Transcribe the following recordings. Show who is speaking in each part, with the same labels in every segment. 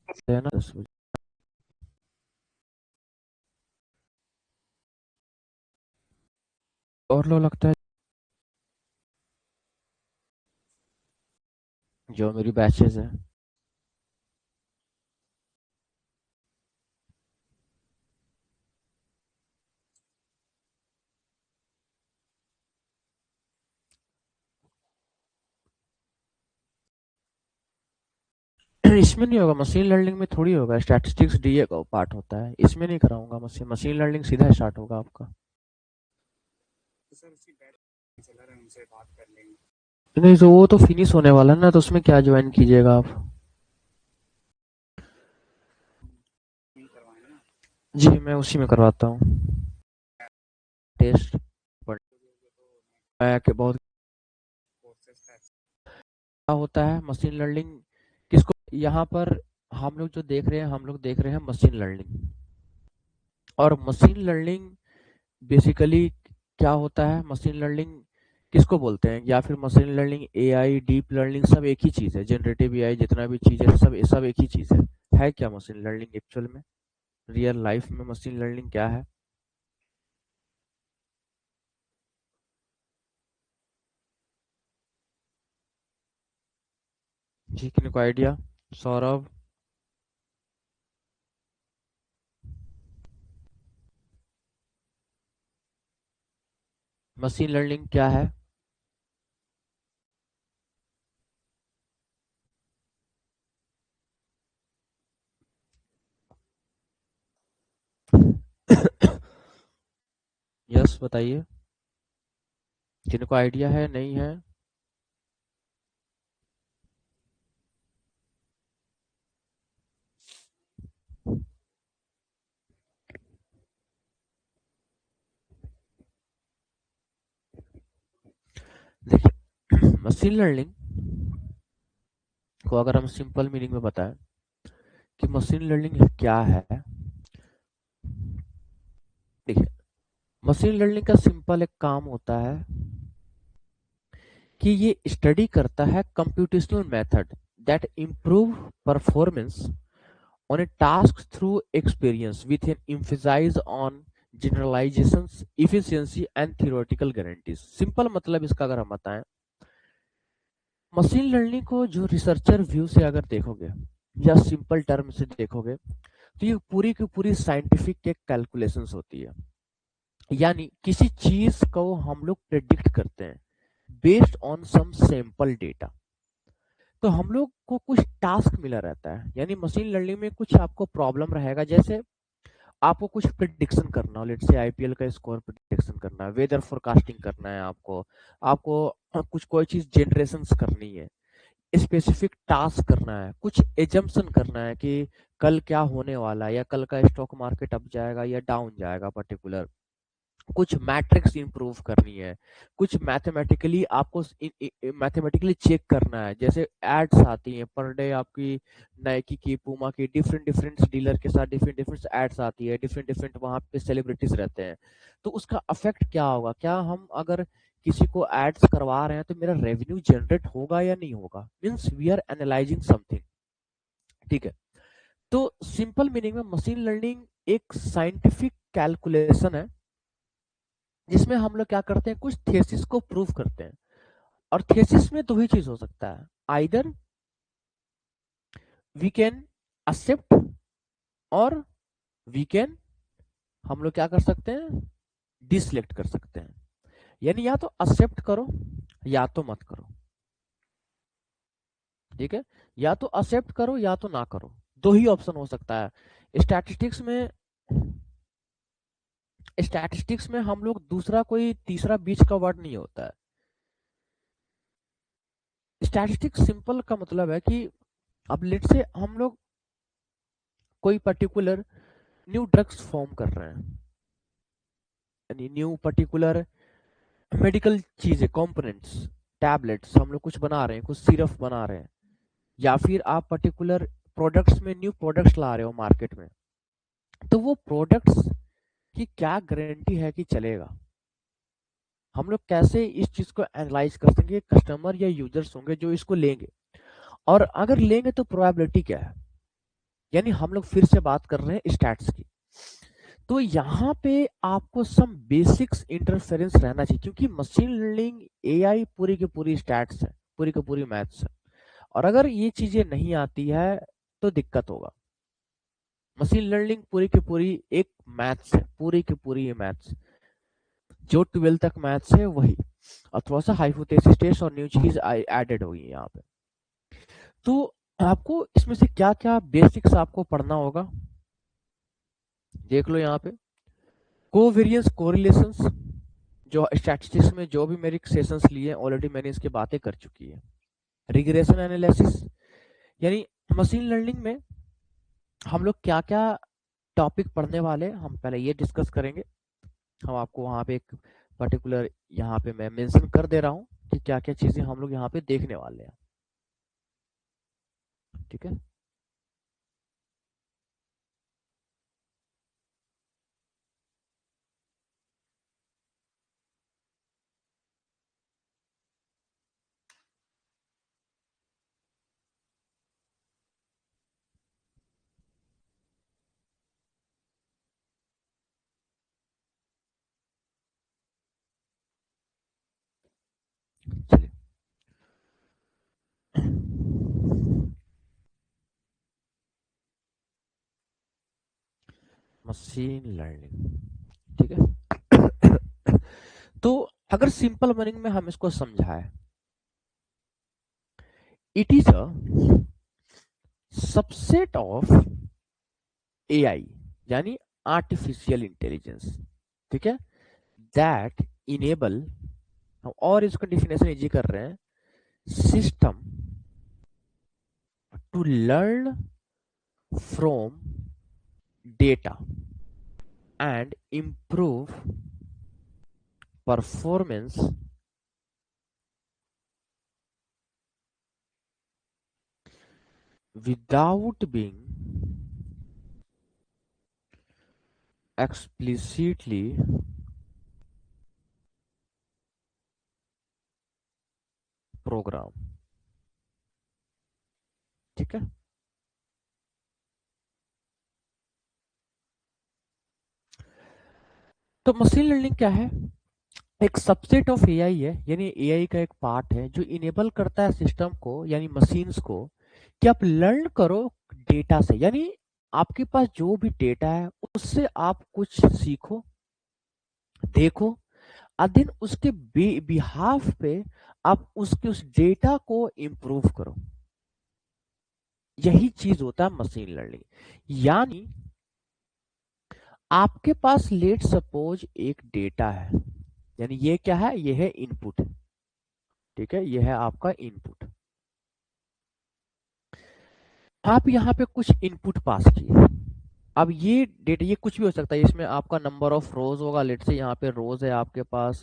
Speaker 1: है ना 10 बजे। और लोग लगता है जो मेरी बैचेस है। इसमें नहीं होगा, मशीन लर्निंग में थोड़ी होगा, स्टैटिस्टिक्स डीए का पार्ट होता है, इसमें नहीं कराऊंगा। मशीन मशीन लर्निंग सीधा स्टार्ट होगा आपका। नहीं तो वो तो फिनिश होने वाला है ना, तो उसमें क्या ज्वाइन कीजिएगा आप। जी मैं उसी में करवाता हूँ टेस्ट। मैं बहुत क्या होता है मशीन लर्निंग किसको यहाँ पर हम लोग जो देख रहे हैं, हम लोग देख रहे हैं मशीन लर्निंग। और मशीन लर्निंग बेसिकली क्या होता है, मशीन लर्निंग किसको बोलते हैं, या फिर machine learning AI deep learning सब एक ही चीज़ है, जनरेटिव एआई जितना भी चीज़ है सब सब एक ही चीज़ है क्या मशीन लर्निंग एक्चुअल में, रियल लाइफ में मशीन लर्निंग क्या है। जी किन को आइडिया, सौरभ। मशीन लर्निंग क्या है। यस बताइए, जिनको आइडिया है नहीं है। देखिए मशीन लर्निंग को अगर हम सिंपल मीनिंग में बताएं कि मशीन लर्निंग क्या है। देखिए मशीन लर्निंग का सिंपल एक काम होता है कि ये स्टडी करता है computational method that improve performance on a task through experience with an emphasise on generalisations efficiency and theoretical guarantees. Simple मतलब इसका अगर हम बताएं, मशीन लर्निंग को जो रिसर्चर व्यू से अगर देखोगे या सिंपल टर्म से देखोगे, तो ये पूरी की पूरी साइंटिफिक एक कैलकुलेशंस होती है। यानी किसी चीज को हम लोग प्रेडिक्ट करते हैं based on some sample data. तो हम लोग को कुछ टास्क मिला रहता है, यानी मशीन लर्निंग में कुछ आपको प्रॉब्लम रहेगा, जैसे आपको कुछ प्रिडिक्शन करना हो, लेट्स से आईपीएल का स्कोर प्रिडिक्शन करना है, वेदर फोरकास्टिंग करना है, आपको आपको कुछ कोई चीज जनरेशन करनी है, स्पेसिफिक टास्क करना है, कुछ एजम्पशन करना है कि कल क्या होने वाला है, या कल का स्टॉक मार्केट अप जाएगा या डाउन जाएगा पर्टिकुलर, कुछ मैट्रिक्स इंप्रूव करनी है, कुछ मैथमेटिकली आपको मैथमेटिकली चेक करना है, जैसे एड्स आती हैं पर डे आपकी, नाइकी की पूमा की डिफरेंट डिफरेंट डीलर के साथ डिफरेंट डिफरेंट एड्स आती है, डिफरेंट डिफरेंट वहां पे सेलिब्रिटीज रहते हैं। तो उसका अफेक्ट क्या होगा, क्या हम अगर किसी को एड्स करवा रहे हैं तो मेरा रेवेन्यू जनरेट होगा या नहीं होगा, means we are analysing something. ठीक है, तो सिंपल मीनिंग में मशीन लर्निंग एक साइंटिफिक कैलकुलेशन है जिसमें हम लोग क्या करते हैं, कुछ थेसिस को प्रूव करते हैं। और थेसिस में दो ही चीज हो सकता है, आइदर वी कैन एक्सेप्ट और वी कैन, हम लोग क्या कर सकते हैं, डिसलेक्ट कर सकते हैं। यानी या तो एक्सेप्ट करो या तो मत करो। ठीक है, या तो एक्सेप्ट करो या तो ना करो, दो ही ऑप्शन हो सकता है। स्टैटिस्टिक्स में, स्टैटिस्टिक्स में हम लोग दूसरा कोई तीसरा बीच का वर्ड नहीं होता है। स्टैटिस्टिक्स सिंपल का मतलब है कि अब लेट से हम लोग कोई पर्टिकुलर न्यू ड्रग्स फॉर्म कर रहे हैं, यानी न्यू पर्टिकुलर मेडिकल चीजें, कंपोनेंट्स, टैबलेट्स हम लोग कुछ बना रहे हैं, कुछ सिरप बना रहे हैं, या फिर आप पर्टिकुलर प्रोडक्ट्स में न्यू प्रोडक्ट्स ला रहे हो मार्केट में। तो वो प्रोडक्ट्स की क्या गारंटी है कि चलेगा, हम लोग कैसे इस चीज को एनालाइज कर सकेंगे, कस्टमर या यूजर्स होंगे जो इसको लेंगे, और अगर लेंगे तो प्रोबेबिलिटी क्या है। यानी हम लोग फिर से बात कर रहे हैं स्टैट्स की। तो यहाँ पे आपको सम बेसिक्स इंटरफेरेंस रहना चाहिए, क्योंकि मशीन लर्निंग एआई पूरी की पूरी स्टैट्स है, पूरी की पूरी मैथ्स है। और अगर ये चीजें नहीं आती है तो दिक्कत होगा। मशीन लर्निंग पूरी की पूरी एक मैथ्स है, पूरी की पूरी ये मैथ्स, जो 12 तक मैथ्स है वही, और थोड़ा सा हाइपोथेसिस टेस्ट और न्यू चीज एडेड होगी यहाँ पे। तो आपको इसमें से क्या क्या बेसिक्स आपको पढ़ना होगा, देख लो यहाँ पे। कोवेरियंस कोरिलेशंस, जो स्टैटिस्टिक्स में जो भी मेरी सेशंस लिए ऑलरेडी मैंने इसकी बातें कर चुकी है। रिग्रेशन एनालिसिस, यानी मशीन लर्निंग में हम लोग क्या क्या टॉपिक पढ़ने वाले हैं, हम पहले ये डिस्कस करेंगे। हम आपको वहाँ पे एक पर्टिकुलर यहाँ पे मैं मेंशन कर दे रहा हूँ कि क्या क्या चीजें हम लोग यहाँ पे देखने वाले हैं। ठीक है, चलिए। मशीन लर्निंग, ठीक है। तो अगर सिंपल मीनिंग में हम इसको समझाएं, it is a subset of AI, यानी आर्टिफिशियल इंटेलिजेंस, ठीक है, दैट इनेबल, और इसका डिफिनेशन इजी कर रहे हैं, system to learn from data and improve performance without being explicitly programmed। ठीक है, तो मशीन लर्निंग क्या है? एक सबसेट ऑफ एआई है, यानी एआई का एक पार्ट है जो इनेबल करता है सिस्टम को, यानी मशीन्स को, कि आप लर्न करो डेटा से, यानी आपके पास जो भी डेटा है उससे आप कुछ सीखो, देखो, और देन उसके बिहाफ पे आप उसके उस डेटा को इम्प्रूव करो। यही चीज होता है मशीन लर्निंग। यानी आपके पास लेट सपोज एक डेटा है, यानी ये क्या है, ये है इनपुट, ठीक है, ये है आपका इनपुट। आप यहाँ पे कुछ इनपुट पास किए। अब ये डेटा, ये कुछ भी हो सकता है, इसमें आपका नंबर ऑफ रोज होगा, लेट से यहाँ पे रोज है आपके पास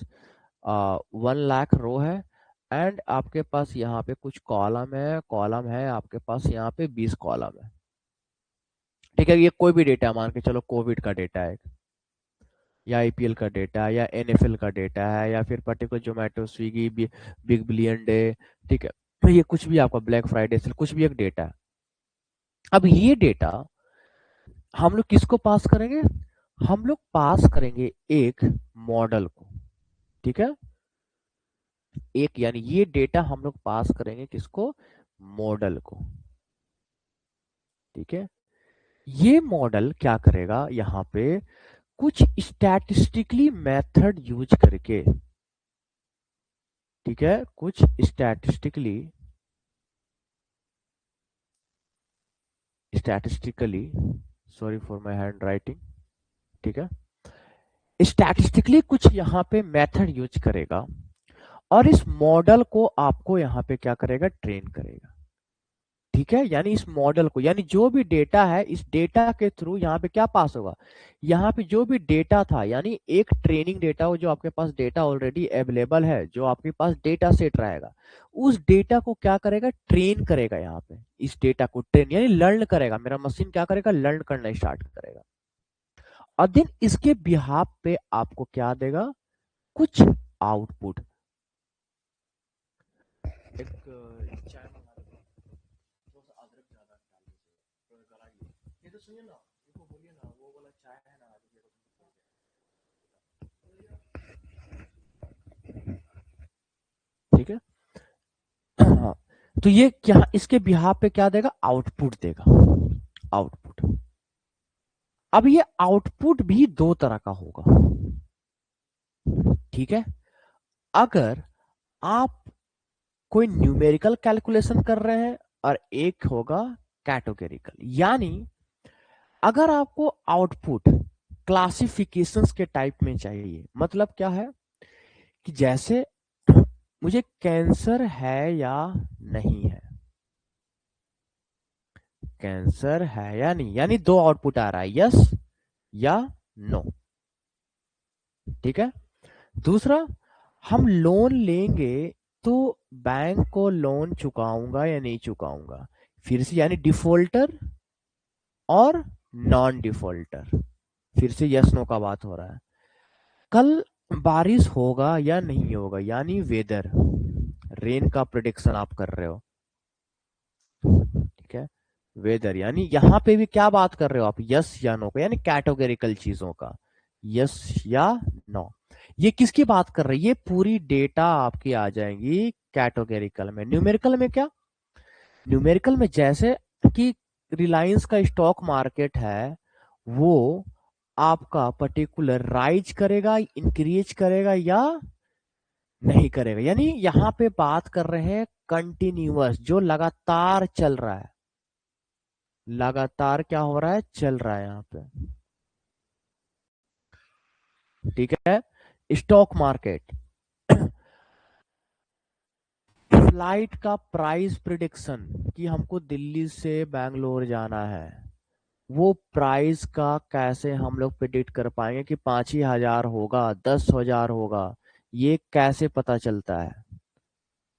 Speaker 1: 1 लाख रो है, एंड आपके पास यहाँ पे कुछ कॉलम है आपके पास यहाँ पे 20 कॉलम है। ठीक है, ये कोई भी डेटा मान के चलो, कोविड का डेटा है, या आईपीएल का डेटा है, या एनएफएल का डेटा है, या फिर particular Zomato Swiggy big billion day, ठीक है, तो ये कुछ भी आपका ब्लैक फ्राइडे से कुछ भी एक डेटा है। अब ये डेटा हम लोग किसको पास करेंगे? हम लोग पास करेंगे एक मॉडल को, ठीक है, एक, यानी ये डेटा हम लोग पास करेंगे किसको? मॉडल को, ठीक है। ये मॉडल क्या करेगा यहाँ पे, कुछ स्टैटिस्टिकली मेथड यूज करके, ठीक है, कुछ statistically statistically sorry for my hand writing, ठीक है, स्टैटिस्टिकली कुछ यहाँ पे मेथड यूज करेगा, और इस मॉडल को आपको यहाँ पे क्या करेगा? ट्रेन करेगा, ठीक है। यानी इस मॉडल को, यानी जो भी डेटा है, इस डेटा के थ्रू यहाँ पे क्या पास होगा, यहाँ पे जो भी डेटा था, यानी एक ट्रेनिंग डेटा हो, जो आपके पास डेटा ऑलरेडी अवेलेबल है, जो आपके पास डेटा सेट रहेगा, उस डेटा को क्या करेगा? ट्रेन करेगा। यहाँ पे इस डेटा को ट्रेन यानी लर्न करेगा, मेरा मशीन क्या करेगा? लर्न करना स्टार्ट करेगा, और देन इसके बिहाफ पे आपको क्या देगा? कुछ आउटपुट। एक चाय मंगा दो, थोड़ा सा अदरक ज्यादा डाल दीजिए, थोड़ा गला लीजिए। तो सुनिए ना, इनको बोलिए ना वो वाला चाय है ना, ठीक है। हाँ, तो ये क्या इसके बिहाफ पे क्या देगा, आउटपुट देगा, आउटपुट। अब ये आउटपुट भी दो तरह का होगा, ठीक है। अगर आप कोई न्यूमेरिकल कैलकुलेशन कर रहे हैं और एक होगा कैटेगोरिकल, यानी अगर आपको आउटपुट क्लासिफिकेशंस के टाइप में चाहिए, मतलब क्या है कि जैसे मुझे कैंसर है या नहीं है, कैंसर है या नहीं, यानी दो आउटपुट आ रहा है, यस या नो, ठीक है। दूसरा, हम लोन लेंगे तो बैंक को लोन चुकाऊंगा या नहीं चुकाऊंगा, फिर से यानी डिफॉल्टर और नॉन डिफॉल्टर, फिर से यस नो का बात हो रहा है। कल बारिश होगा या नहीं होगा, यानी वेदर, रेन का प्रिडिक्शन आप कर रहे हो, ठीक है। वेदर यानी यहां पे भी क्या बात कर रहे हो आप, यस या नो का, यानी कैटेगोरिकल चीजों का, यस या नो। ये किसकी बात कर रही है, ये पूरी डेटा आपकी आ जाएंगी कैटेगोरिकल में। न्यूमेरिकल में क्या, न्यूमेरिकल में जैसे कि रिलायंस का स्टॉक मार्केट है, वो आपका पर्टिकुलर राइज करेगा, इंक्रीज करेगा या नहीं करेगा, यानी यहां पे बात कर रहे हैं कंटिन्यूअस, जो लगातार चल रहा है, लगातार क्या हो रहा है, चल रहा है यहाँ पे, ठीक है। स्टॉक मार्केट, फ्लाइट का प्राइस प्रिडिक्शन कि हमको दिल्ली से बैंगलोर जाना है, वो प्राइस का कैसे हम लोग प्रिडिक्ट कर पाएंगे कि 5,000 होगा, 10,000 होगा, ये कैसे पता चलता है,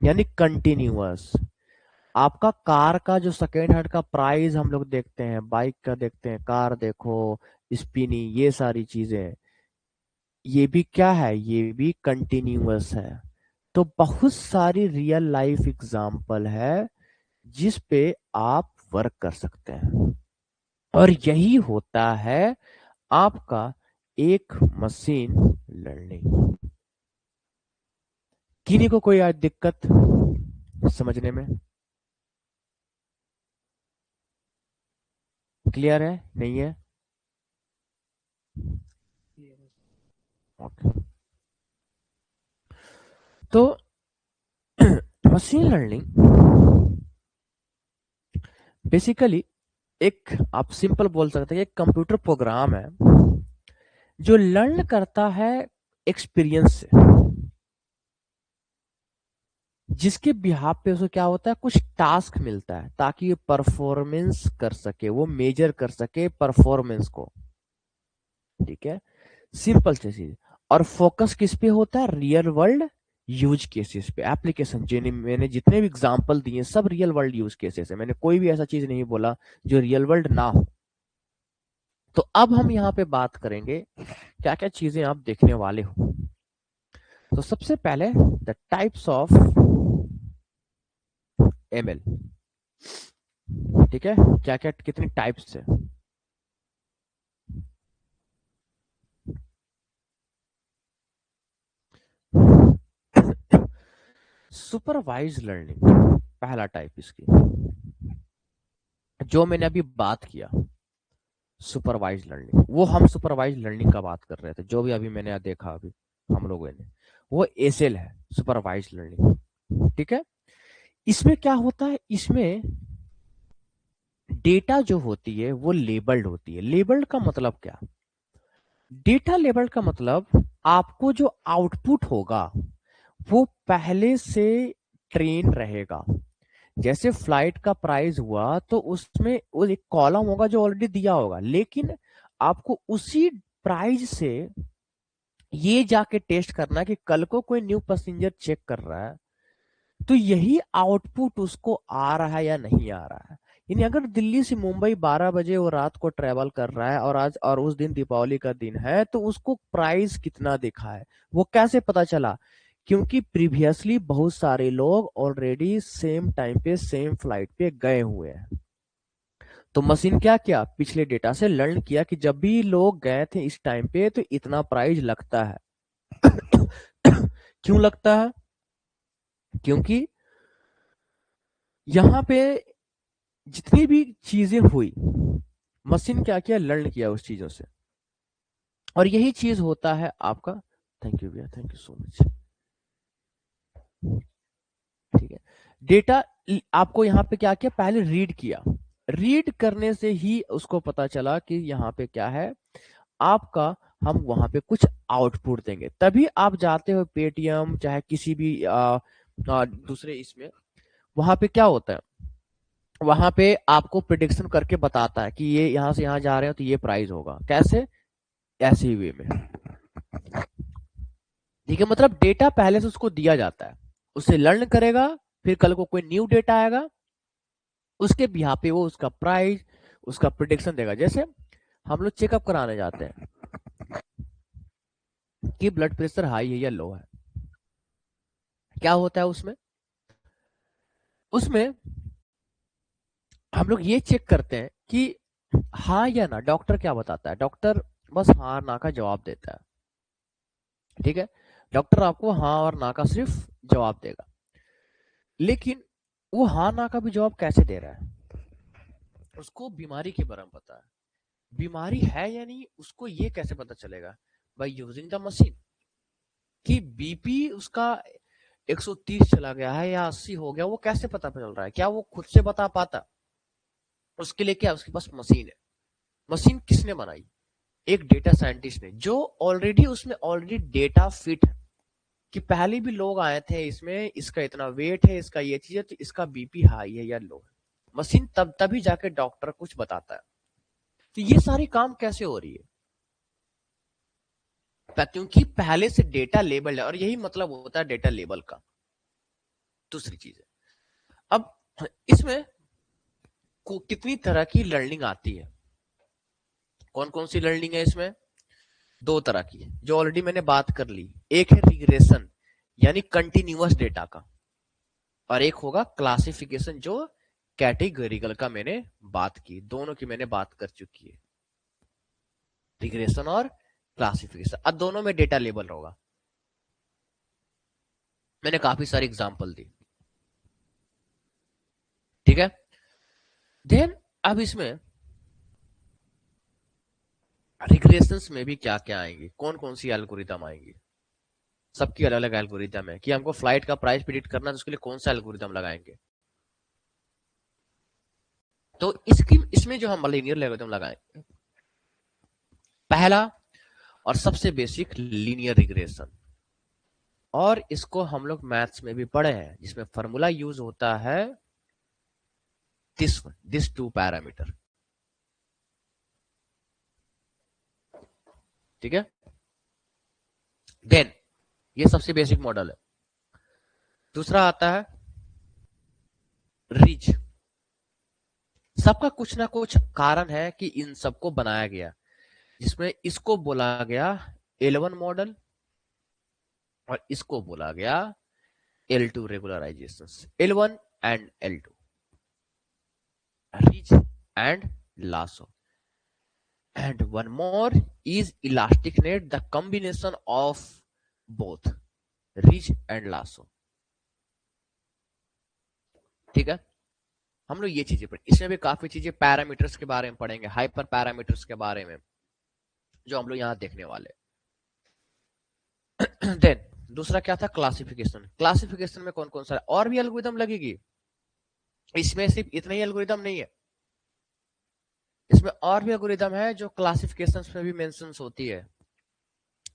Speaker 1: यानी कंटिन्यूअस। आपका कार का जो सेकेंड हैंड का प्राइस हम लोग देखते हैं, बाइक का देखते हैं, कार देखो, स्पिनी, ये सारी चीजें, ये भी क्या है, ये भी कंटिन्यूअस है। तो बहुत सारी रियल लाइफ एग्जाम्पल है जिस पे आप वर्क कर सकते हैं, और यही होता है आपका एक मशीन लर्निंग। किन्हीं को कोई आज दिक्कत समझने में, क्लियर है, नहीं है, ओके। तो मशीन लर्निंग बेसिकली एक, आप सिंपल बोल सकते हैं, एक कंप्यूटर प्रोग्राम है जो लर्न करता है एक्सपीरियंस से, जिसके बिहाफ पे उसको क्या होता है, कुछ टास्क मिलता है ताकि ये परफॉर्मेंस कर सके, वो मेजर कर सके परफॉर्मेंस को, ठीक है। सिंपल सी चीज, और फोकस किस पे होता है, रियल वर्ल्ड यूज केसेस पे, एप्लीकेशन, जिन्हें मैंने जितने भी एग्जांपल दिए सब रियल वर्ल्ड यूज केसेस है, मैंने कोई भी ऐसा चीज नहीं बोला जो रियल वर्ल्ड ना हो। तो अब हम यहाँ पे बात करेंगे क्या क्या चीजें आप देखने वाले हो। तो सबसे पहले द टाइप्स ऑफ एमएल, ठीक है, क्या क्या कितनी टाइप्स है। सुपरवाइज लर्निंग पहला टाइप इसकी, जो मैंने अभी बात किया, सुपरवाइज लर्निंग, वो हम सुपरवाइज लर्निंग का बात कर रहे थे, जो भी अभी मैंने देखा अभी हम लोगों ने, वो एसएल है, सुपरवाइज लर्निंग, ठीक है। इसमें क्या होता है, इसमें डेटा जो होती है वो लेबल्ड होती है। लेबल्ड का मतलब क्या, डेटा लेबल्ड का मतलब आपको जो आउटपुट होगा वो पहले से ट्रेन रहेगा। जैसे फ्लाइट का प्राइस हुआ तो उसमें वो एक कॉलम होगा जो ऑलरेडी दिया होगा, लेकिन आपको उसी प्राइस से ये जाके टेस्ट करना है कि कल को कोई न्यू पैसेंजर चेक कर रहा है तो यही आउटपुट उसको आ रहा है या नहीं आ रहा है। यानी अगर दिल्ली से मुंबई 12 बजे वो रात को ट्रेवल कर रहा है और आज और उस दिन दीपावली का दिन है, तो उसको प्राइस कितना दिखा है, वो कैसे पता चला, क्योंकि प्रीवियसली बहुत सारे लोग ऑलरेडी सेम टाइम पे सेम फ्लाइट पे गए हुए हैं। तो मशीन क्या किया, पिछले डेटा से लर्न किया कि जब भी लोग गए थे इस टाइम पे तो इतना प्राइस लगता है। क्यों लगता है? क्योंकि यहाँ पे जितनी भी चीजें हुई, मशीन क्या किया, लर्न किया उस चीजों से। और यही चीज होता है आपका, थैंक यू भैया, थैंक यू सो मच। ठीक है, डेटा आपको यहाँ पे क्या किया, पहले रीड किया, रीड करने से ही उसको पता चला कि यहाँ पे क्या है आपका, हम वहां पे कुछ आउटपुट देंगे, तभी आप जाते हो पेटीएम चाहे किसी भी दूसरे इसमें, वहां पे क्या होता है, वहां पे आपको प्रिडिक्शन करके बताता है कि ये यहाँ से यहाँ जा रहे हो तो ये प्राइस होगा, कैसे, ऐसे ही वे में। ठीक है, मतलब डेटा पहले से उसको दिया जाता है, उससे लर्न करेगा, फिर कल को कोई न्यू डेटा आएगा, उसके बिहाफ पे वो उसका प्राइस, उसका प्रिडिक्शन देगा। जैसे हम लोग चेकअप कराने जाते हैं कि ब्लड प्रेशर हाई है या लो है, क्या होता है उसमें, उसमें हम लोग ये चेक करते हैं कि हाँ या ना, डॉक्टर क्या बताता है, डॉक्टर बस हाँ ना का जवाब देता है। ठीक है, डॉक्टर आपको हाँ और ना का सिर्फ जवाब देगा, लेकिन वो हाँ ना का भी जवाब कैसे दे रहा है, उसको बीमारी के बारे में पता है, बीमारी है या नहीं उसको ये कैसे पता चलेगा, बाय यूजिंग द मशीन। कि बीपी उसका 130 चला गया है या 80 हो गया, वो कैसे पता चल रहा है, क्या वो खुद से बता पाता, उसके लिए क्या उसके पास मशीन है। मशीन किसने बनाई, एक डेटा साइंटिस्ट ने, जो ऑलरेडी उसमें ऑलरेडी डेटा फिट है कि पहले भी लोग आए थे इसमें, इसका इतना वेट है, इसका ये चीज है, तो इसका बीपी हाई है या लो है। मशीन तब तभी जाके डॉक्टर कुछ बताता है। तो ये सारी काम कैसे हो रही है, क्योंकि पहले से डेटा लेबल है, और यही मतलब होता है डेटा लेबल का। दूसरी चीज है, अब इसमें कितनी तरह की लर्निंग आती है, कौन कौन सी लर्निंग है इसमें, दो तरह की है जो ऑलरेडी मैंने बात कर ली। एक है रिग्रेशन, यानी कंटिन्यूअस डेटा का, और एक होगा क्लासिफिकेशन, जो कैटेगरिकल का मैंने बात की, दोनों की मैंने बात कर चुकी है, रिग्रेशन और क्लासिफिकेशन। अब दोनों में डेटा लेबल होगा, मैंने काफी सारी एग्जांपल दी। ठीक है, देन अब इसमें रिग्रेशंस में भी क्या क्या आएंगी, कौन कौन सी एल्गोरिदम आएंगी, सबकी अलग अलग एल्गोरिदम है कि हमको फ्लाइट का प्राइस प्रिडिक्ट करना है, तो उसके लिए कौन सा एल्गोरिदम लगाएंगे। तो इसकी इसमें जो हम लीनियर एल्गोरिदम लगाएंगे, पहला और सबसे बेसिक लीनियर रिग्रेशन, और इसको हम लोग मैथ्स में भी पढ़े हैं, जिसमें फॉर्मूला यूज होता है दिस टू पैरामीटर। ठीक है, देन ये सबसे बेसिक मॉडल है। दूसरा आता है रिज, सबका कुछ ना कुछ कारण है कि इन सबको बनाया गया, जिसमें इसको बोला गया L1 मॉडल, और इसको बोला गया L2 regularisation, L1 and L2, ridge and lasso, and one more is elastic net, the combination of both ridge and lasso. ठीक है, हम लोग ये चीजें पढ़े, इसमें भी काफी चीजें पैरामीटर्स के बारे में पढ़ेंगे, हाइपर पैरामीटर्स के बारे में, जो हम लोग यहाँ देखने वाले। देन दूसरा क्या था, क्लासिफिकेशन। क्लासिफिकेशन में कौन कौन सा और भी एल्गोरिदम लगेगी, इसमें सिर्फ इतना ही एल्गोरिदम नहीं है, इसमें और भी एल्गोरिदम है जो क्लासिफिकेशन में भी मेंशन होती है।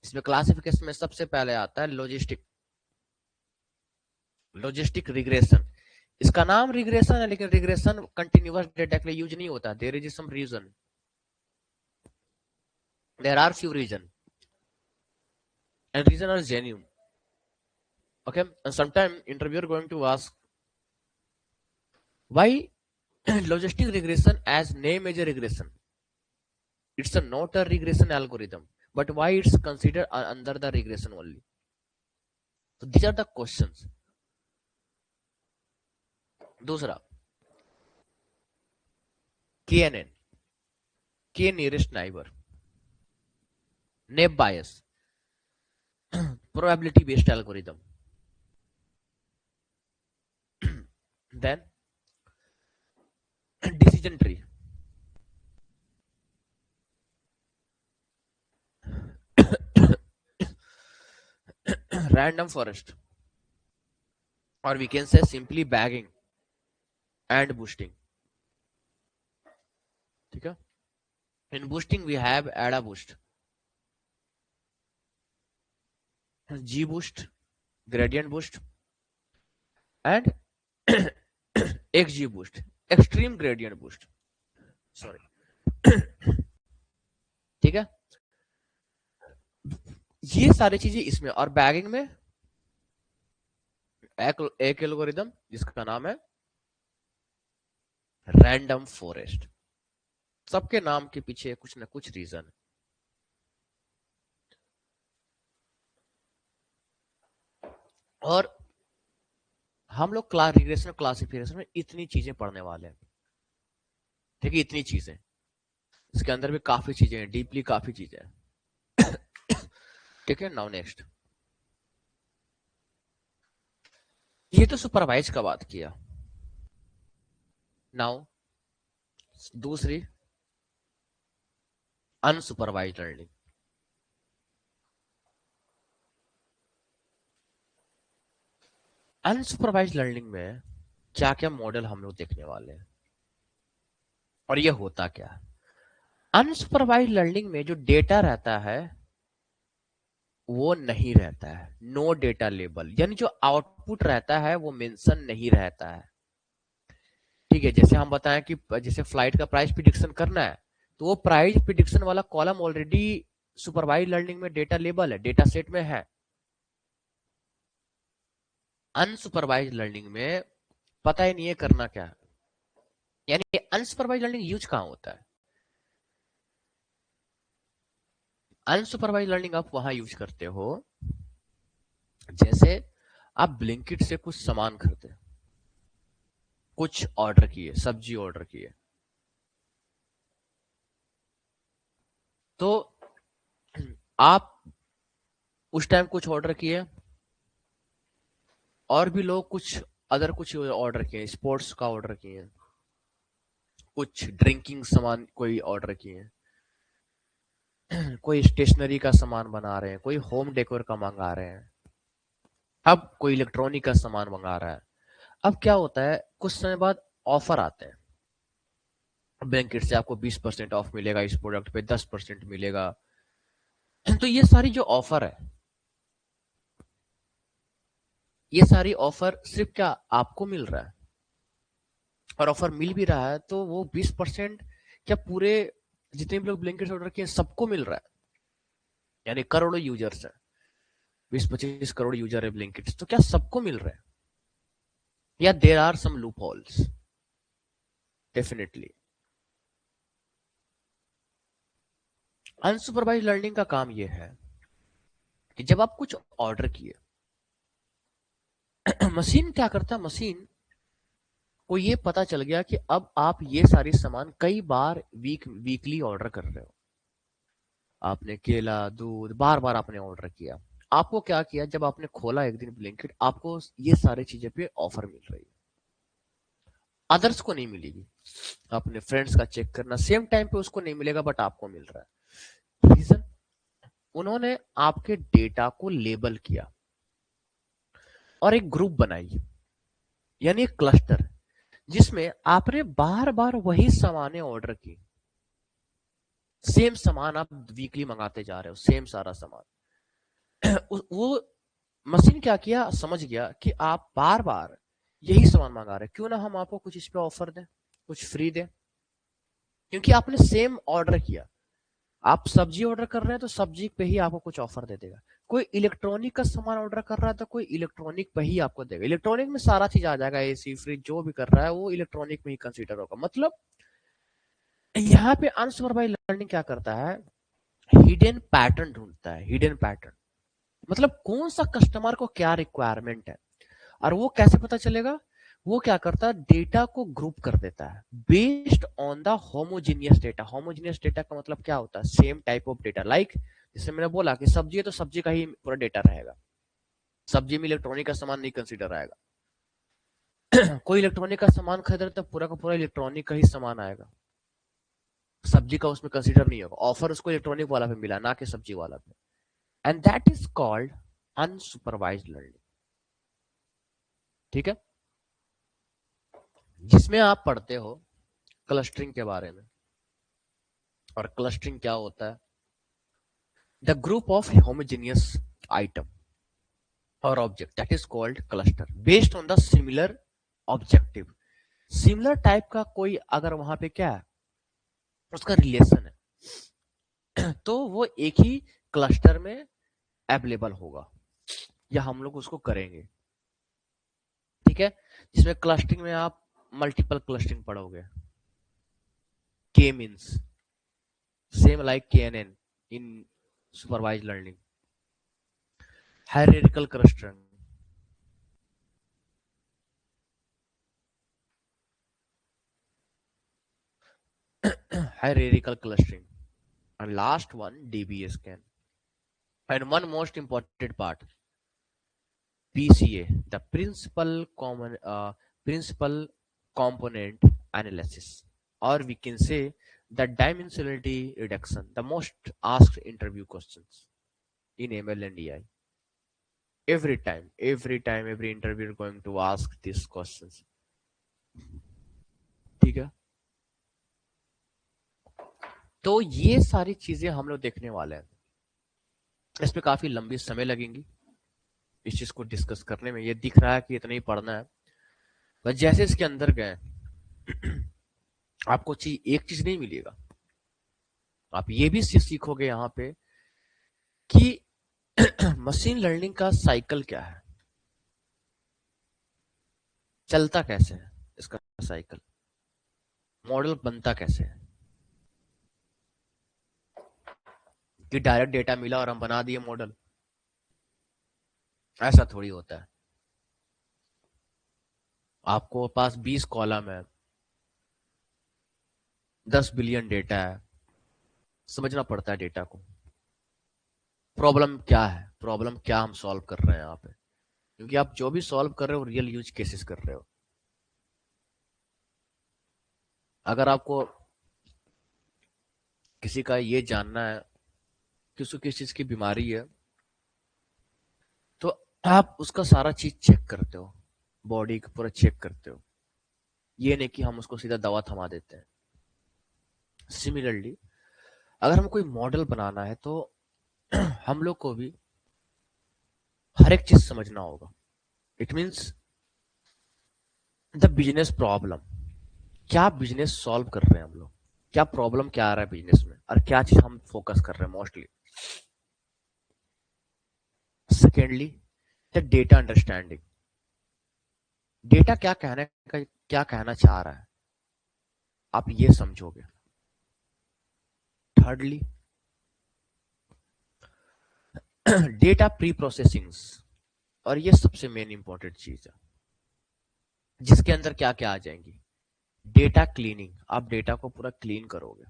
Speaker 1: इसमें क्लासिफिकेशन में सबसे पहले आता है लॉजिस्टिक, लॉजिस्टिक रिग्रेशन। इसका नाम रिग्रेशन है, लेकिन रिग्रेशन कंटिन्यूअस डेटा के लिए यूज नहीं होता, there is some reason, there are few reason, and reason are genuine. Okay, and sometime interviewer going to ask why logistic regression, as name is a regression, it's a not a regression algorithm, but why it's considered under the regression only. So these are the questions. दूसरा, KNN, K nearest neighbor, Naive Bayes, probability based algorithm, then decision tree, random forest, or we can say simply bagging and boosting. ठीक है? In boosting we have ADA boost, G boost, gradient boost, and XG boost, extreme gradient boost. Sorry, ठीक है? ये सारी चीजें इसमें, और bagging में एक एल्गोरिदम जिसका नाम है रैंडम फॉरेस्ट. सबके नाम के पीछे कुछ ना कुछ रीजन है. और हम लोग रिग्रेशन क्लासिफिकेशन में इतनी चीजें पढ़ने वाले हैं. ठीक है, इतनी चीजें, इसके अंदर भी काफी चीजें हैं, डीपली काफी चीजें हैं. ठीक है, नाउ नेक्स्ट. ये तो सुपरवाइज का बात किया. नाउ दूसरी अनसुपरवाइज लर्निंग. अनसुपरवाइज लर्निंग में क्या क्या मॉडल हम लोग देखने वाले हैं और ये होता क्या है. अनसुपरवाइज लर्निंग में जो डेटा रहता है वो नहीं रहता है, नो डेटा लेबल, यानी जो आउटपुट रहता है वो मेंशन नहीं रहता है. ठीक है, जैसे हम बताएं कि जैसे फ्लाइट का प्राइस प्रिडिक्शन करना है, तो वो प्राइस प्रिडिक्शन वाला कॉलम ऑलरेडी सुपरवाइज लर्निंग में डेटा लेबल है, डेटा सेट में है. अनसुपरवाइज लर्निंग में पता ही नहीं है करना क्या है. यानी अनसुपरवाइज लर्निंग यूज कहां होता है. अनसुपरवाइज लर्निंग आप वहां यूज करते हो जैसे आप ब्लिंकिट से कुछ सामान खरीदे, कुछ ऑर्डर किए, सब्जी ऑर्डर किए, तो आप उस टाइम कुछ ऑर्डर किए और भी लोग कुछ अदर कुछ ऑर्डर किए, स्पोर्ट्स का ऑर्डर किए, कुछ ड्रिंकिंग सामान कोई ऑर्डर किए, कोई स्टेशनरी का सामान बना रहे हैं, कोई होम डेकोर का मंगा रहे हैं, अब कोई इलेक्ट्रॉनिक का सामान मंगा रहा है. अब क्या होता है, कुछ समय बाद ऑफर आते हैं, ब्लैंकेट से आपको 20% ऑफ मिलेगा, इस प्रोडक्ट पे 10% मिलेगा. तो ये सारी जो ऑफर है, ये सारी ऑफर सिर्फ क्या आपको मिल रहा है, और ऑफर मिल भी रहा है तो वो 20% क्या पूरे जितने भी लोग ब्लैंकेट ऑर्डर किए सबको मिल रहा है. यानी करोड़ों यूजर्स है, 20-25 करोड़ यूजर है ब्लैंकेट, तो क्या सबको मिल रहा है, या there are some loopholes. Definitely unsupervised learning का काम यह है कि जब आप कुछ ऑर्डर किए, मशीन क्या करता है, मशीन को ये पता चल गया कि अब आप ये सारी सामान कई बार वीकली ऑर्डर कर रहे हो, आपने केला दूध बार बार आपने ऑर्डर किया, आपको क्या किया, जब आपने खोला एक दिन ब्लिंकिट, आपको ये सारी चीजें पे ऑफर मिल रही है, अदर्स को नहीं मिलेगी. अपने फ्रेंड्स का चेक करना, सेम टाइम पे उसको नहीं मिलेगा बट आपको मिल रहा है. रीजन, उन्होंने आपके डेटा को लेबल किया और एक ग्रुप बनाई, यानी एक क्लस्टर, जिसमें आपने बार बार वही सामानें ऑर्डर की, सेम सामान आप वीकली मंगाते जा रहे हो, सेम सारा सामान. वो मशीन क्या किया, समझ गया कि आप बार बार यही सामान मंगा रहे हैं, क्यों ना हम आपको कुछ इस पे ऑफर दें, कुछ फ्री दें, क्योंकि आपने सेम ऑर्डर किया. आप सब्जी ऑर्डर कर रहे हैं तो सब्जी पे ही आपको कुछ ऑफर दे देगा. कोई इलेक्ट्रॉनिक का सामान ऑर्डर कर रहा है तो कोई इलेक्ट्रॉनिक पे ही आपको देगा. इलेक्ट्रॉनिक में सारा चीज आ जाएगा, एसी फ्रिज जो भी कर रहा है वो इलेक्ट्रॉनिक में ही कंसीडर होगा. मतलब यहाँ पे अनसुपरवाइज लर्निंग क्या करता है, हिडन पैटर्न ढूंढता है. हिडन पैटर्न मतलब कौन सा कस्टमर को क्या रिक्वायरमेंट है, और वो कैसे पता चलेगा, वो क्या करता है, डेटा को ग्रुप कर देता है based on the homogeneous data. Homogeneous data का मतलब क्या होता है, same type of data. Like जैसे मैंने बोला कि सब्जी है तो सब्जी का ही पूरा डेटा रहेगा, सब्जी में इलेक्ट्रॉनिक का सामान नहीं कंसीडर आएगा। कोई इलेक्ट्रॉनिक का सामान खरीद रहा है तो पूरा का पूरा इलेक्ट्रॉनिक का ही सामान आएगा, सब्जी का उसमें कंसीडर नहीं होगा। ऑफर उसको इलेक्ट्रॉनिक वाला पे मिला, ना कि सब्जी वाला पे। And that is called unsupervised learning. ठीक है, जिसमें आप पढ़ते हो क्लस्टरिंग के बारे में। और क्लस्टरिंग क्या होता है, the group of homogeneous item और object that is called cluster based on the similar objective. Similar type का कोई अगर वहां पे क्या है, उसका रिलेशन है, तो वो एक ही क्लस्टर में अवेलेबल होगा, या हम लोग उसको करेंगे। ठीक है, जिसमें क्लस्टरिंग में आप मल्टीपल क्लस्टरिंग पढ़ोगे, K means same like K N N in supervised learning. Hierarchical clustering, hierarchical clustering, and last one DBA scan. And one most important part, PCA, the principal component analysis, or we can say the dimensionality reduction, the most asked interview questions in ML and AI. Every interviewer going to ask these questions. ठीक है, तो ये सारी चीजें हम लोग देखने वाले हैं। इस पे काफी लंबी समय लगेंगी इस चीज को डिस्कस करने में। ये दिख रहा है कि इतना ही पढ़ना है, बस जैसे इसके अंदर गए आपको एक चीज नहीं मिलेगा, आप ये भी सीखोगे यहाँ पे कि मशीन लर्निंग का साइकिल क्या है, चलता कैसे है इसका साइकिल, मॉडल बनता कैसे है। कि डायरेक्ट डेटा मिला और हम बना दिए मॉडल, ऐसा थोड़ी होता है। आपको पास 20 कॉलम है, 10 बिलियन डेटा है, समझना पड़ता है डेटा को, प्रॉब्लम क्या है, प्रॉब्लम क्या हम सॉल्व कर रहे हैं यहाँ पे। क्योंकि आप जो भी सॉल्व कर रहे हो रियल यूज केसेस कर रहे हो। अगर आपको किसी का ये जानना है कि उसको किस चीज की बीमारी है, तो आप उसका सारा चीज चेक करते हो, बॉडी का पूरा चेक करते हो, ये नहीं कि हम उसको सीधा दवा थमा देते हैं। सिमिलरली अगर हम कोई मॉडल बनाना है तो हम लोग को भी हर एक चीज समझना होगा। It means the business problem, क्या बिजनेस सॉल्व कर रहे हैं हम लोग, क्या प्रॉब्लम क्या आ रहा है बिजनेस में, और क्या चीज हम फोकस कर रहे हैं mostly. Secondly the data understanding, data क्या कहना चाह रहा है, आप ये समझोगे। थर्डली डेटा प्री प्रोसेसिंग, और ये सबसे मेन इंपॉर्टेंट चीज है, जिसके अंदर क्या क्या आ जाएंगी, डेटा क्लीनिंग, आप डेटा को पूरा क्लीन करोगे,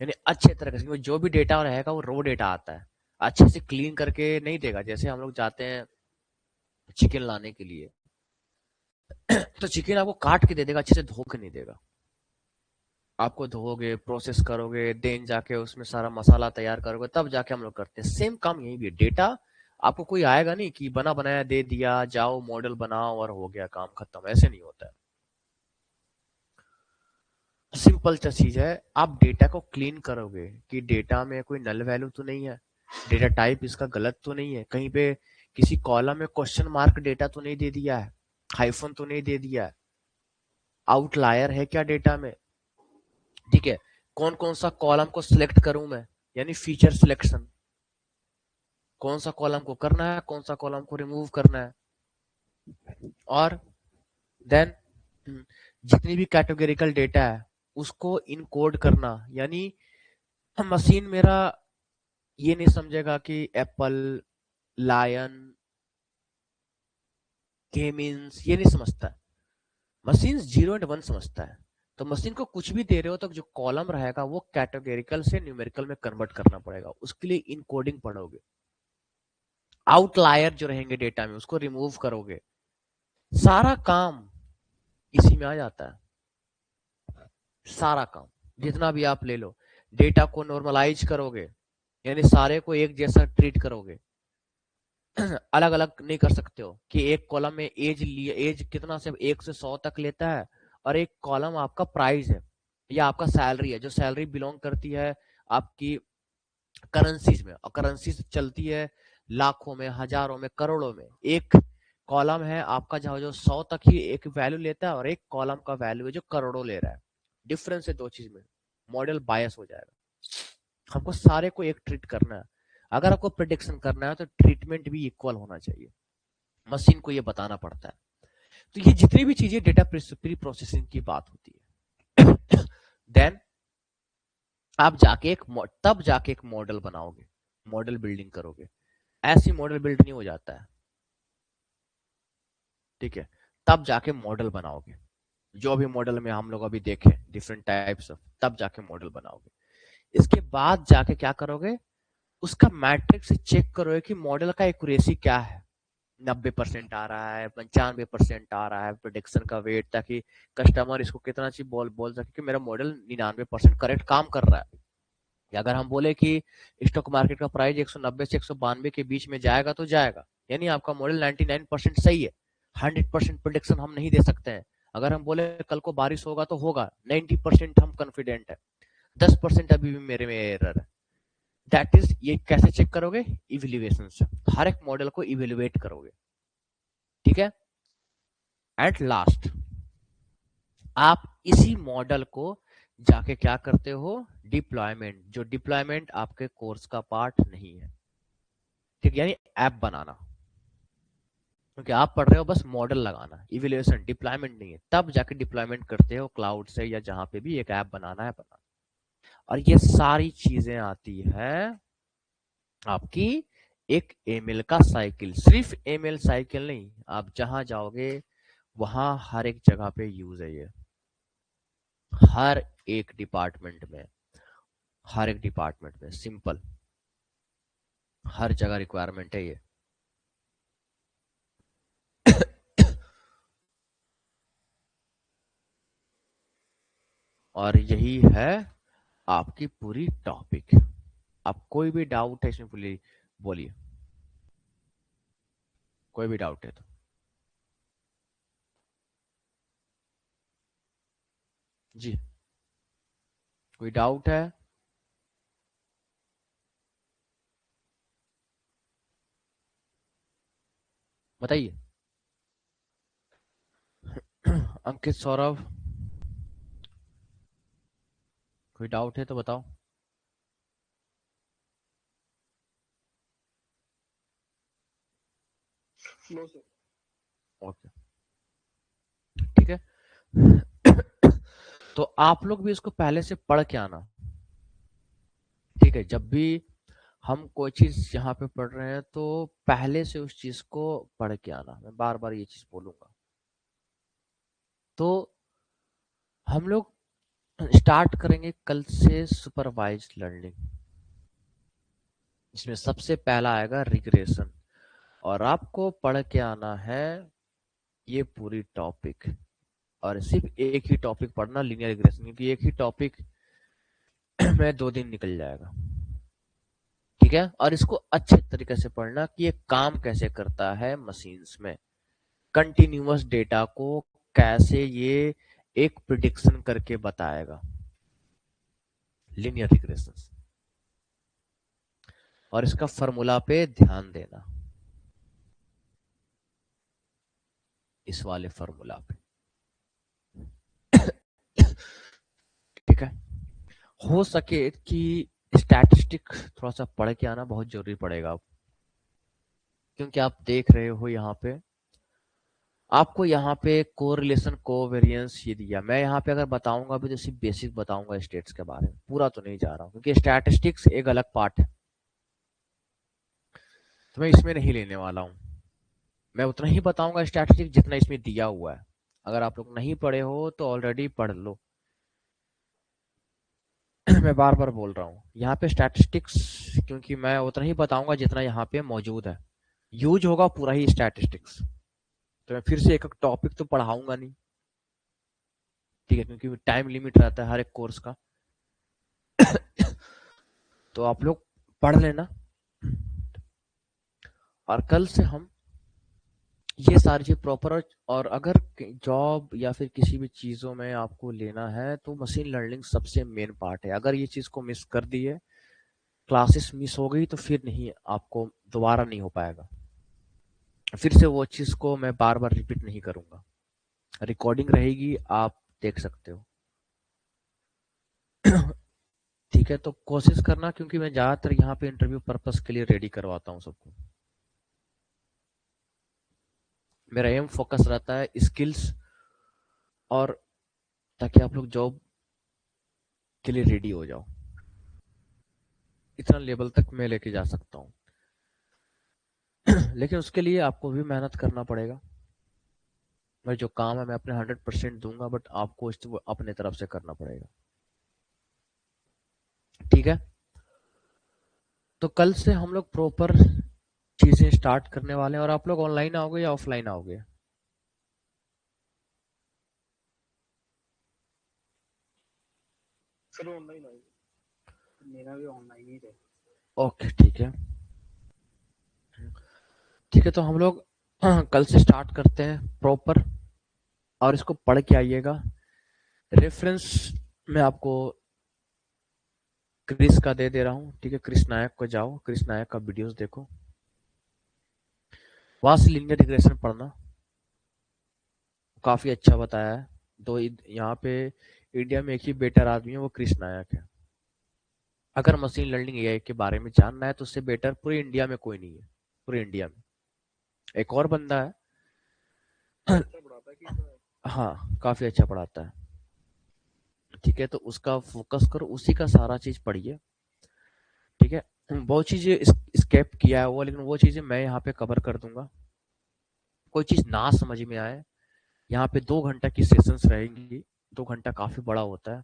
Speaker 1: यानी अच्छे तरह से जो भी डेटा रहेगा वो रो डेटा आता है, अच्छे से क्लीन करके नहीं देगा। जैसे हम लोग जाते हैं चिकन लाने के लिए, तो चिकन आपको काट के दे देगा, अच्छे से धो के नहीं देगा। आपको धोओगे, प्रोसेस करोगे, देन जाके उसमें सारा मसाला तैयार करोगे, तब जाके हम लोग करते हैं। सेम काम यही भी है, डेटा आपको कोई आएगा नहीं कि बना बनाया दे दिया, जाओ मॉडल बनाओ और हो गया काम खत्म, ऐसे नहीं होता है। सिंपल सा चीज है, आप डेटा को क्लीन करोगे कि डेटा में कोई नल वैल्यू तो नहीं है, डेटा टाइप इसका गलत तो नहीं है, कहीं पे किसी कॉलम में क्वेश्चन मार्क डेटा तो नहीं दे दिया है, हाइफन तो नहीं दे दिया है, आउटलायर है क्या डेटा में। ठीक है, कौन कौन सा कॉलम को सिलेक्ट करूं मैं, यानी फीचर सिलेक्शन, कौन सा कॉलम को करना है, कौन सा कॉलम को रिमूव करना है। और देन जितनी भी कैटेगोरिकल डेटा है उसको इनकोड करना, यानी मशीन मेरा ये नहीं समझेगा कि एप्पल, लायन, के मीन्स, ये नहीं समझता है। मशीन 0 और 1 समझता है। तो मशीन को कुछ भी दे रहे हो तो जो कॉलम रहेगा वो कैटेगोरिकल से न्यूमेरिकल में कन्वर्ट करना पड़ेगा, उसके लिए इनकोडिंग पढ़ोगे, आउटलायर जो रहेंगे डेटा में उसको रिमूव करोगे, सारा काम इसी में आ जाता है। सारा काम जितना भी आप ले लो, डेटा को नॉर्मलाइज करोगे, यानी सारे को एक जैसा ट्रीट करोगे। अलग अलग नहीं कर सकते हो कि एक कॉलम में एज लिए, एज कितना से 1 से 100 तक लेता है, और एक कॉलम आपका प्राइस है या आपका सैलरी है, जो सैलरी बिलोंग करती है आपकी करेंसीज में, और करेंसी चलती है लाखों में, हजारों में, करोड़ों में। एक कॉलम है आपका जहाँ जो 100 तक ही एक वैल्यू लेता है, और एक कॉलम का वैल्यू है जो करोड़ों ले रहा है। डिफरेंस है दो चीज में, मॉडल बायस हो जाएगा। हमको सारे को एक ट्रीट करना है। अगर आपको प्रिडिक्शन करना है तो ट्रीटमेंट भी इक्वल होना चाहिए, मशीन को ये बताना पड़ता है। तो ये जितनी भी चीजें डेटा प्री प्रोसेसिंग की बात होती है, देन आप जाके तब जाके एक मॉडल बनाओगे, मॉडल बिल्डिंग करोगे। ऐसी मॉडल बिल्ड नहीं हो जाता है, ठीक है। तब जाके मॉडल बनाओगे, जो भी मॉडल में हम लोग अभी देखें डिफरेंट टाइप्स ऑफ, तब जाके मॉडल बनाओगे। इसके बाद जाके क्या करोगे, उसका मैट्रिक्स चेक करोगे कि मॉडल का एक्यूरेसी क्या है। 90% आ रहा है, 95% आ रहा है प्रोडिक्शन का वेट, ताकि कस्टमर इसको कितना चीज बोल बोल सके कि मेरा मॉडल 99% करेक्ट काम कर रहा है। या अगर हम बोले कि स्टॉक मार्केट का प्राइस 190 से 192 के बीच में जाएगा तो जाएगा, यानी आपका मॉडल 99% सही है। 100% प्रोडिक्शन हम नहीं दे सकते हैं। अगर हम बोले कल को बारिश होगा तो होगा, 90% हम कॉन्फिडेंट है, 10% अभी भी मेरे में एरर है। दैट इज, ये कैसे चेक करोगे, इवेल्युएशन से। हर एक मॉडल को इवेल्युएट करोगे, ठीक है। एट लास्ट आप इसी मॉडल को जाके क्या करते हो, डिप्लॉयमेंट। जो डिप्लॉयमेंट आपके कोर्स का पार्ट नहीं है, ठीक, यानी ऐप बनाना। क्योंकि आप पढ़ रहे हो बस मॉडल लगाना, इवेल्युएशन डिप्लॉयमेंट नहीं है। तब जाके डिप्लॉयमेंट करते हो क्लाउड से या जहां पे भी एक ऐप बनाना है बनाना। और ये सारी चीजें आती है आपकी एक एमएल का साइकिल। सिर्फ एमएल साइकिल नहीं, आप जहां जाओगे वहां हर एक जगह पे यूज है ये, हर एक डिपार्टमेंट में, हर एक डिपार्टमेंट में सिंपल, हर जगह रिक्वायरमेंट है ये। और यही है आपकी पूरी टॉपिक। अब कोई भी डाउट है इसमें बोलिए, बोलिए, कोई भी डाउट है तो। जी, कोई डाउट है? बताइए। अंकित, सौरभ, कोई डाउट है तो बताओ।
Speaker 2: No sir.
Speaker 1: ओके, ठीक है। तो आप लोग भी इसको पहले से पढ़ के आना, ठीक है। जब भी हम कोई चीज यहाँ पे पढ़ रहे हैं तो पहले से उस चीज को पढ़ के आना, मैं बार बार ये चीज बोलूंगा। तो हम लोग स्टार्ट करेंगे कल से सुपरवाइज्ड लर्निंग, जिसमें सबसे पहला आएगा रिग्रेशन। और आपको पढ़ के आना है ये पूरी टॉपिक, और सिर्फ एक ही टॉपिक पढ़ना, लीनियर रिग्रेशन, क्योंकि एक ही टॉपिक में 2 दिन निकल जाएगा, ठीक है। और इसको अच्छे तरीके से पढ़ना कि ये काम कैसे करता है मशीन्स में, कंटिन्यूअस डेटा को कैसे ये एक प्रिडिक्शन करके बताएगा, लीनियर रिग्रेशन। और इसका फॉर्मूला पे ध्यान देना, इस वाले फॉर्मूला पे, ठीक है। हो सके कि स्टैटिस्टिक थोड़ा सा पढ़ के आना बहुत जरूरी पड़ेगा, क्योंकि आप देख रहे हो यहाँ पे, आपको यहाँ पे कोरिलेशन कोवेरिएंस ये दिया। मैं यहाँ पे अगर बताऊंगा भी तो सिर्फ बेसिक बताऊंगा स्टेट्स के बारे में, पूरा तो नहीं जा रहा हूँ, क्योंकि स्टैटिस्टिक्स एक अलग पार्ट है, तो मैं इसमें नहीं लेने वाला हूँ। मैं उतना ही बताऊंगा स्टैटिस्टिक्स जितना इसमें दिया हुआ है, अगर आप लोग नहीं पढ़े हो तो ऑलरेडी पढ़ लो। मैं बार बार बोल रहा हूँ यहाँ पे स्टैटिस्टिक्स, क्योंकि मैं उतना ही बताऊंगा जितना यहाँ पे मौजूद है। यूज होगा पूरा ही स्टैटिस्टिक्स, तो मैं फिर से एक एक टॉपिक तो पढ़ाऊंगा नहीं। ठीक है, क्योंकि टाइम लिमिट रहता है हर एक कोर्स का। तो आप लोग पढ़ लेना, और कल से हम ये सारी चीज प्रॉपर, और अगर जॉब या फिर किसी भी चीजों में आपको लेना है तो मशीन लर्निंग सबसे मेन पार्ट है। अगर ये चीज को मिस कर दिए, क्लासेस मिस हो गई, तो फिर नहीं, आपको दोबारा नहीं हो पाएगा। फिर से वो चीज को मैं बार बार रिपीट नहीं करूंगा। रिकॉर्डिंग रहेगी, आप देख सकते हो। ठीक है, तो कोशिश करना, क्योंकि मैं ज्यादातर यहाँ पे इंटरव्यू पर्पस के लिए रेडी करवाता हूँ सबको। मेरा एम फोकस रहता है स्किल्स, और ताकि आप लोग जॉब के लिए रेडी हो जाओ। इतना लेवल तक मैं लेके जा सकता हूँ। लेकिन उसके लिए आपको भी मेहनत करना पड़ेगा। मैं जो काम है मैं अपने 100% दूंगा, बट आपको इसको अपने तरफ से करना पड़ेगा। ठीक है, तो कल से हम लोग प्रॉपर चीजें स्टार्ट करने वाले हैं। और आप लोग ऑनलाइन आओगे या ऑफलाइन आओगे?
Speaker 2: चलो ऑनलाइन आएगा, मेरा भी ऑनलाइन ही रहेगा।
Speaker 1: ओके, ठीक है। ठीक है, तो हम लोग कल से स्टार्ट करते हैं प्रॉपर, और इसको पढ़ के आइएगा। रेफरेंस मैं आपको क्रिस का दे दे रहा हूँ। ठीक है, क्रिस नायक को जाओ, क्रिस नायक का वीडियोस देखो, वहां से लीनियर रिग्रेशन पढ़ना, काफी अच्छा बताया है। यहाँ पे इंडिया में एक ही बेटर आदमी है, वो क्रिस नायक है। अगर मशीन लर्निंग एआई के बारे में जानना है तो उससे बेटर पूरे इंडिया में कोई नहीं है। पूरे इंडिया में एक और बंदा है।
Speaker 2: अच्छा पढ़ाता है कि
Speaker 1: हाँ, काफी अच्छा पढ़ाता है। ठीक है, तो उसका फोकस करो, उसी का सारा चीज पढ़िए। ठीक है, बहुत चीजें स्केप किया है वो, लेकिन वो चीजें मैं यहाँ पे कवर कर दूंगा। कोई चीज ना समझ में आए, यहाँ पे 2 घंटा की सेशंस रहेंगी। 2 घंटा काफी बड़ा होता है,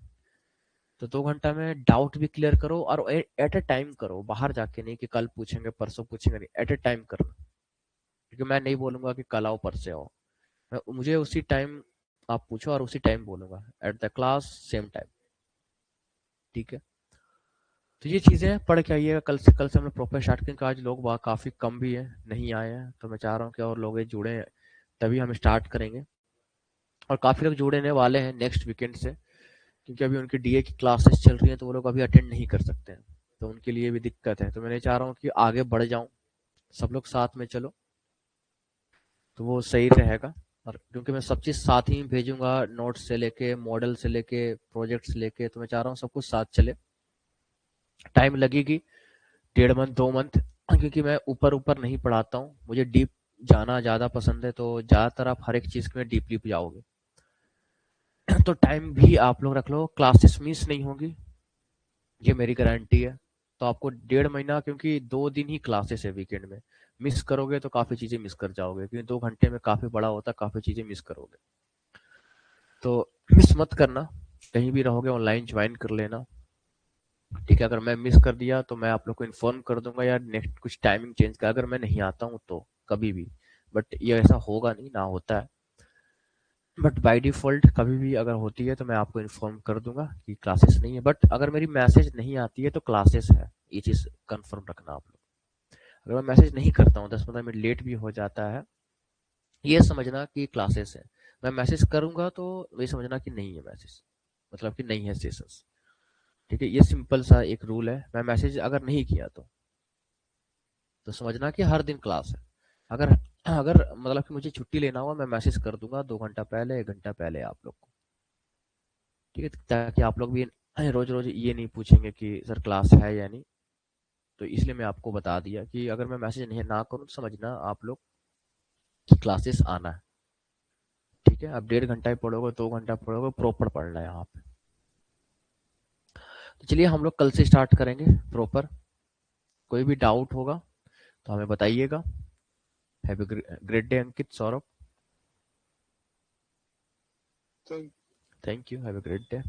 Speaker 1: तो 2 घंटा में डाउट भी क्लियर करो, और एट ए टाइम करो, बाहर जाके नहीं कि कल पूछेंगे परसों पूछेंगे, नहीं, एट ए टाइम करना। क्योंकि मैं नहीं बोलूंगा कि कल आओ परसों आओ, मुझे उसी टाइम आप पूछो, और उसी टाइम बोलूंगा, at the class same time. ठीक है, तो ये चीजें पढ़ के आइएगा कल से। कल से हम लोग प्रॉपर स्टार्ट करेंगे। आज लोग वहाँ काफी कम भी है, नहीं आए हैं, तो मैं चाह रहा हूँ कि और लोग जुड़े हैं, तभी हम स्टार्ट करेंगे। और काफी लोग जुड़ने वाले हैं नेक्स्ट वीकेंड से, क्योंकि अभी उनकी डीए की क्लासेस चल रही हैं, तो वो लोग अभी अटेंड नहीं कर सकते हैं, तो उनके लिए भी दिक्कत है। तो मैं नहीं चाह रहा हूँ कि आगे बढ़ जाऊं, सब लोग साथ में चलो, तो वो सही रहेगा। और क्योंकि मैं सब चीज़ साथ ही भेजूंगा, नोट्स से लेके मॉडल से लेके प्रोजेक्ट से लेके, तो मैं चाह रहा हूँ सब कुछ साथ चले। टाइम लगेगी, 1.5 मंथ 2 मंथ, क्योंकि मैं ऊपर ऊपर नहीं पढ़ाता हूँ, मुझे डीप जाना ज़्यादा पसंद है। तो ज़्यादातर आप हर एक चीज़ में डीपली जाओगे। तो टाइम भी आप लोग रख लो, क्लासेस मिस नहीं होगी, ये मेरी गारंटी है। तो आपको 1.5 महीना, क्योंकि 2 दिन ही क्लासेस है वीकेंड में, मिस करोगे तो काफ़ी चीज़ें मिस कर जाओगे, क्योंकि 2 घंटे में काफ़ी बड़ा होता है, काफ़ी चीज़ें मिस करोगे। तो मिस मत करना, कहीं भी रहोगे ऑनलाइन ज्वाइन कर लेना। ठीक है, अगर मैं मिस कर दिया तो मैं आप लोग को इन्फॉर्म कर दूंगा, यार नेक्स्ट कुछ टाइमिंग चेंज कर, अगर मैं नहीं आता हूँ तो कभी भी। बट ये ऐसा होगा नहीं, ना होता है, बट बाय डिफॉल्ट कभी भी अगर होती है तो मैं आपको इन्फॉर्म कर दूंगा कि क्लासेस नहीं है। बट अगर मेरी मैसेज नहीं आती है तो क्लासेस है, ये चीज़ कंफर्म रखना आप लोग। अगर मैं मैसेज नहीं करता हूँ, 10-15 मिनट लेट भी हो जाता है, ये समझना कि क्लासेस है। मैं मैसेज करूंगा तो ये समझना कि नहीं है मैसेज, मतलब कि नहीं है सेशंस। ठीक है, ये सिंपल सा एक रूल है। मैं मैसेज अगर नहीं किया तो समझना कि हर दिन क्लास है। अगर अगर मतलब कि मुझे छुट्टी लेना हुआ, मैं मैसेज कर दूंगा 2 घंटा पहले, 1 घंटा पहले आप लोग को। ठीक है, ताकि आप लोग भी रोज रोज ये नहीं पूछेंगे कि सर क्लास है या नहीं। तो इसलिए मैं आपको बता दिया कि अगर मैं मैसेज नहीं ना करूँ तो समझना आप लोग कि क्लासेस आना है। ठीक है, अब 1.5 घंटा ही पढ़ोगे, 2 घंटा पढ़ोगे, प्रॉपर पढ़ना है यहाँ पे। तो चलिए हम लोग कल से स्टार्ट करेंगे प्रॉपर। कोई भी डाउट होगा तो हमें बताइएगा। Have a great day Ankit, Saurabh.
Speaker 2: Thank
Speaker 1: Thank you. Have a great day.